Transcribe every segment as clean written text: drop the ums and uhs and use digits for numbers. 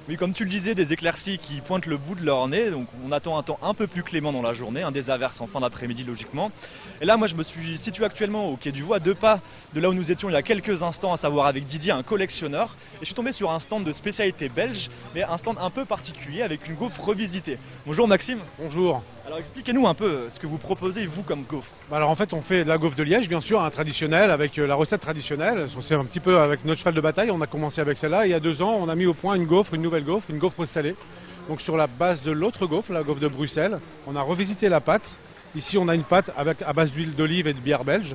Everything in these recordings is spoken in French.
Oui, comme tu le disais, des éclaircies qui pointent le bout de leur nez, donc on attend un temps un peu plus clément dans la journée, des averses en fin d'après-midi logiquement. Et là, moi je me suis situé actuellement au Quai du Voix, à 2 pas de là où nous étions il y a quelques instants, à savoir avec Didier, un collectionneur. Et je suis tombé sur un stand de spécialité belge, mais un stand un peu particulier avec une gaufre revisitée. Bonjour Maxime. Bonjour. Alors expliquez-nous un peu ce que vous proposez vous comme gaufre. Alors en fait on fait de la gaufre de Liège bien sûr, traditionnelle, avec la recette traditionnelle. C'est un petit peu avec notre cheval de bataille, on a commencé avec celle-là. Il y a 2 ans on a mis au point une nouvelle gaufre, une gaufre salée. Donc sur la base de l'autre gaufre, la gaufre de Bruxelles, on a revisité la pâte. Ici on a une pâte à base d'huile d'olive et de bière belge.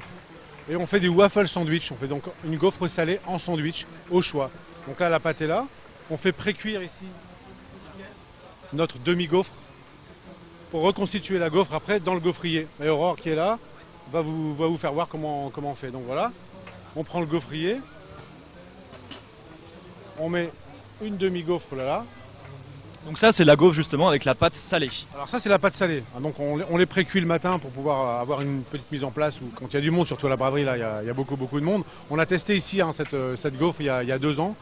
Et on fait du waffle sandwich, on fait donc une gaufre salée en sandwich au choix. Donc là la pâte est là, on fait pré-cuire ici notre demi-gaufre pour reconstituer la gaufre après dans le gaufrier. Et Aurore qui est là va vous faire voir comment on fait. Donc voilà, on prend le gaufrier, on met une demi-gaufre là. Donc ça c'est la gaufre justement avec la pâte salée. Alors ça c'est la pâte salée. Donc on les pré-cuit le matin pour pouvoir avoir une petite mise en place. Où, quand il y a du monde, surtout à la braderie, là il y a beaucoup de monde. On a testé ici cette gaufre il y a 2 ans.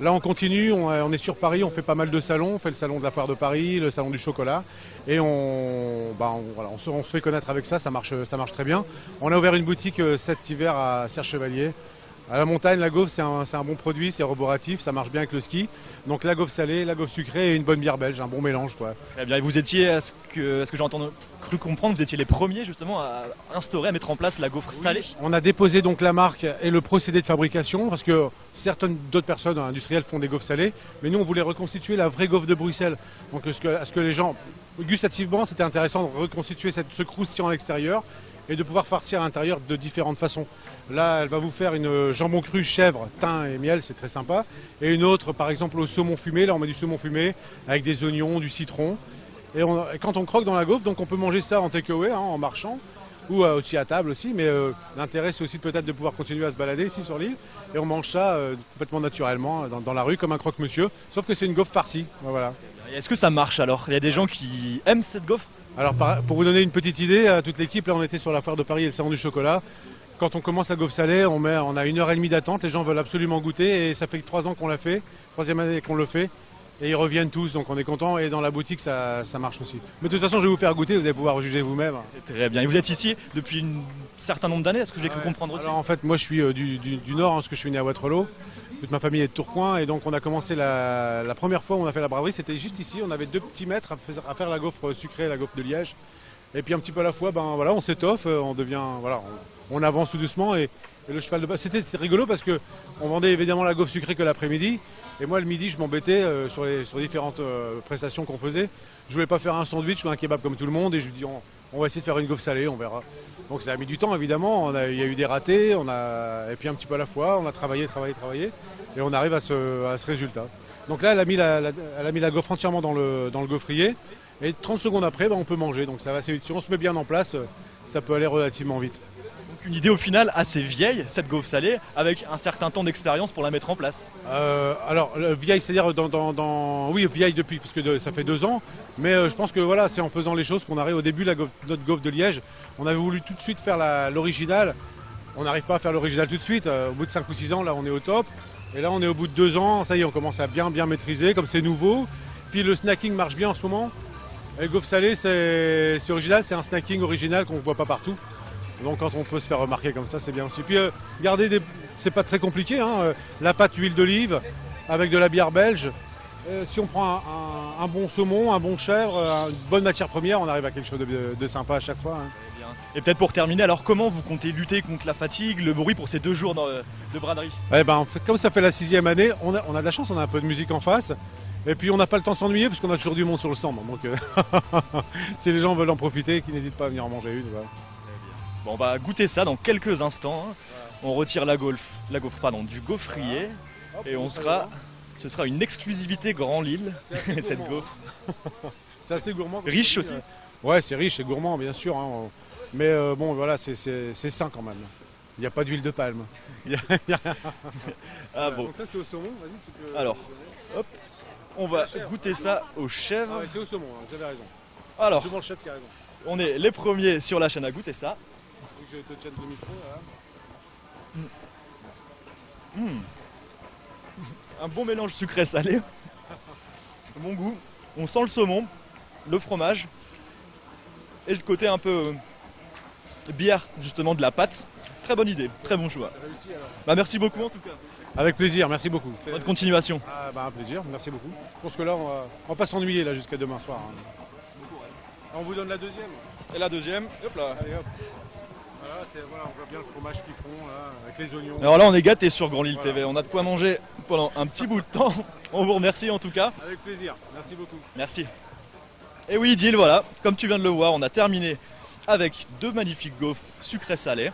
Là on continue, on est sur Paris, on fait pas mal de salons, on fait le salon de la foire de Paris, le salon du chocolat, et voilà, on se fait connaître avec ça, ça marche très bien. On a ouvert une boutique cet hiver à Serre-Chevalier. À la montagne, la gaufre c'est un bon produit, c'est roboratif, ça marche bien avec le ski. Donc la gaufre salée, la gaufre sucrée et une bonne bière belge, un bon mélange quoi. Très bien, et vous étiez, à ce que j'ai cru comprendre, vous étiez les premiers justement à instaurer, à mettre en place la gaufre salée. On a déposé donc la marque et le procédé de fabrication parce que certaines d'autres personnes industrielles font des gaufres salées, mais nous on voulait reconstituer la vraie gaufre de Bruxelles. Donc à ce que les gens, gustativement c'était intéressant de reconstituer ce croustillant à l'extérieur et de pouvoir farcir à l'intérieur de différentes façons. Là, elle va vous faire une jambon cru, chèvre, thym et miel, c'est très sympa. Et une autre, par exemple, au saumon fumé. Là, on met du saumon fumé avec des oignons, du citron. Et quand on croque dans la gaufre, donc on peut manger ça en takeaway, en marchant, ou aussi à table aussi. Mais l'intérêt, c'est aussi peut-être de pouvoir continuer à se balader ici sur l'île. Et on mange ça complètement naturellement dans la rue, comme un croque-monsieur. Sauf que c'est une gaufre farcie. Voilà. Et est-ce que ça marche alors? Il y a des gens qui aiment cette gaufre? Alors pour vous donner une petite idée, à toute l'équipe, là on était sur la foire de Paris et le salon du chocolat. Quand on commence la gaufre salée, on a 1h30 d'attente, les gens veulent absolument goûter et ça fait que 3 ans qu'on l'a fait, 3e année qu'on le fait. Et ils reviennent tous, donc on est content. Et dans la boutique, ça marche aussi. Mais de toute façon, je vais vous faire goûter, vous allez pouvoir juger vous-même. Très bien. Et vous êtes ici depuis un certain nombre d'années, est-ce que j'ai cru comprendre aussi? Alors en fait, moi je suis du Nord, parce que je suis né à Waterloo. Toute ma famille est de Tourcoing. Et donc on a commencé la première fois où on a fait la braderie, c'était juste ici. On avait 2 petits mètres à faire la gaufre sucrée, la gaufre de Liège. Et puis un petit peu à la fois, voilà, on s'étoffe, on devient, voilà, on avance tout doucement. Et le cheval de bataille, c'était rigolo parce que on vendait évidemment la gaufre sucrée que l'après-midi. Et moi, le midi, je m'embêtais sur différentes prestations qu'on faisait. Je voulais pas faire un sandwich ou un kebab comme tout le monde. Et je lui dis, on va essayer de faire une gaufre salée, on verra. Donc ça a mis du temps, évidemment. Il y a eu des ratés. Et puis un petit peu à la fois, on a travaillé. Et on arrive à ce résultat. Donc là, elle a mis la gaufre entièrement dans le gaufrier. Et 30 secondes après, on peut manger. Donc ça va assez vite. Si on se met bien en place, ça peut aller relativement vite. Une idée au final assez vieille, cette gaufre salée, avec un certain temps d'expérience pour la mettre en place. Alors vieille, c'est-à-dire oui, vieille depuis, parce que ça fait 2 ans, mais je pense que voilà, c'est en faisant les choses qu'on arrive au début, notre gaufre de Liège. On avait voulu tout de suite faire l'original, on n'arrive pas à faire l'original tout de suite, au bout de 5 ou 6 ans, là on est au top, et là on est au bout de 2 ans, ça y est, on commence à bien maîtriser, comme c'est nouveau, puis le snacking marche bien en ce moment, et le gaufre salée c'est original, c'est un snacking original qu'on ne voit pas partout. Donc quand on peut se faire remarquer comme ça, c'est bien aussi. Puis c'est pas très compliqué, la pâte huile d'olive avec de la bière belge. Si on prend un bon saumon, un bon chèvre, une bonne matière première, on arrive à quelque chose de sympa à chaque fois. Et peut-être pour terminer, alors comment vous comptez lutter contre la fatigue, le bruit pour ces 2 jours de braderie? Comme ça fait la 6e année, on a de la chance, on a un peu de musique en face. Et puis on n'a pas le temps de s'ennuyer parce qu'on a toujours du monde sur le stand. Donc si les gens veulent en profiter, qu'ils n'hésitent pas à venir en manger une. Voilà. Bon, on va goûter ça dans quelques instants. On retire la gaufre du gaufrier et ce sera une exclusivité Grand Lille, cette gaufre. C'est assez gourmand. Riche aussi. Ouais, c'est riche, c'est gourmand bien sûr. Mais bon, voilà, c'est sain quand même. Il n'y a pas d'huile de palme. Ah bon. Donc ça c'est au saumon, vas-y, tu peux. Alors, hop, on va goûter ça au chèvre. Ah ouais, c'est au saumon, vous avez raison. Alors, C'est le chef qui a raison. on est les premiers sur la chaîne à goûter ça. Je te tienne le micro là. Un bon mélange sucré-salé. Bon goût, on sent le saumon, le fromage et le côté un peu bière justement de la pâte. Très bonne idée, très bon choix. Bah, merci beaucoup en tout cas. Avec plaisir, merci beaucoup. Bonne continuation. Ah, bah, un plaisir, merci beaucoup. Je pense que là, on va pas s'ennuyer là jusqu'à demain soir. Hein. On vous donne la deuxième. Et la deuxième, hop là. Allez hop. Voilà, on voit bien le fromage qu'ils font là, avec les oignons. Alors là on est gâtés sur Grand Lille Voilà. TV, on a de quoi manger pendant un petit bout de temps. On vous remercie en tout cas. Avec plaisir, merci beaucoup. Merci. Et oui Gilles, voilà, comme tu viens de le voir, on a terminé avec 2 magnifiques gaufres sucrées salées.